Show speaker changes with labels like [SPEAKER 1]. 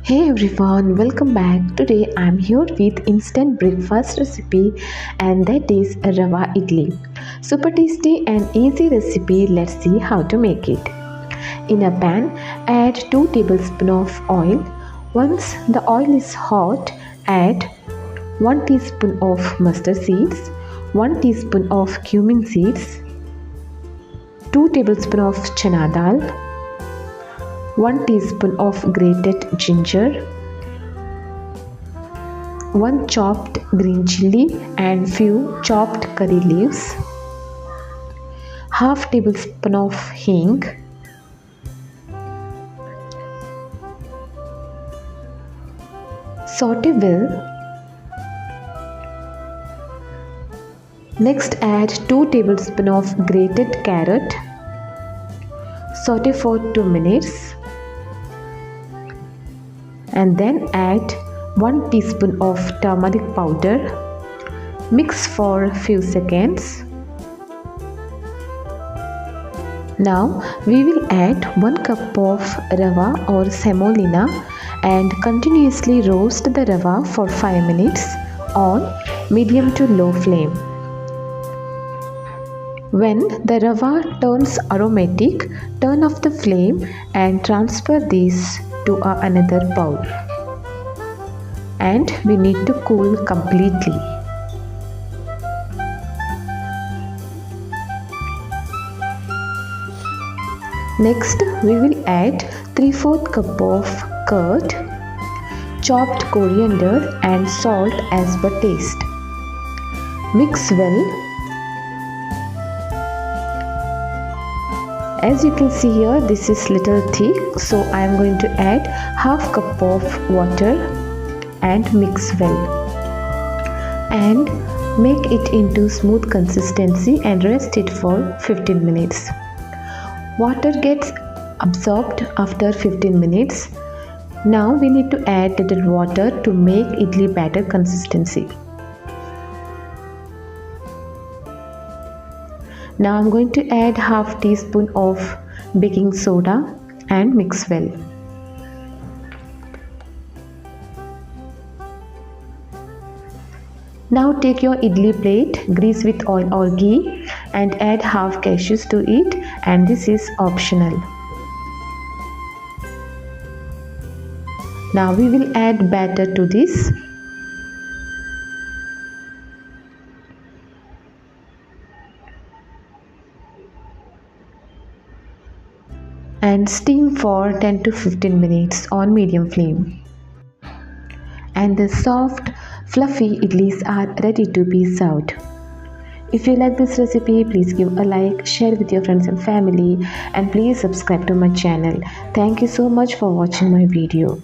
[SPEAKER 1] Hey everyone, welcome back. Today I'm here with instant breakfast recipe and that is a Rava idli. Super tasty and easy recipe. Let's see how to make it. In a pan, add 2 tablespoons of oil. Once the oil is hot, add 1 teaspoon of mustard seeds, 1 teaspoon of cumin seeds, 2 tablespoons of chana dal, 1 teaspoon of grated ginger, 1 chopped green chilli and few chopped curry leaves, half tablespoon of hing, saute well. Next add 2 tablespoons of grated carrot, saute for 2 minutes. And then add 1 teaspoon of turmeric powder. Mix for a few seconds. Now we will add 1 cup of Rava or semolina and continuously roast the Rava for 5 minutes on medium to low flame. When the Rava turns aromatic, turn off the flame and transfer this to another bowl, and we need to cool completely. Next we will add 3/4 cup of curd, chopped coriander and salt as per taste. Mix well. As you can see here, this is little thick, so I am going to add half cup of water and mix well. And make it into smooth consistency and rest it for 15 minutes. Water gets absorbed after 15 minutes. Now we need to add little water to make idli batter consistency. Now I'm going to add half teaspoon of baking soda and mix well. Now take your idli plate, grease with oil or ghee and add half cashews to it, and this is optional. Now we will add batter to this. And steam for 10 to 15 minutes on medium flame. And the soft, fluffy idlis are ready to be served. If you like this recipe, please give a like, share with your friends and family, and please subscribe to my channel. Thank you so much for watching my video.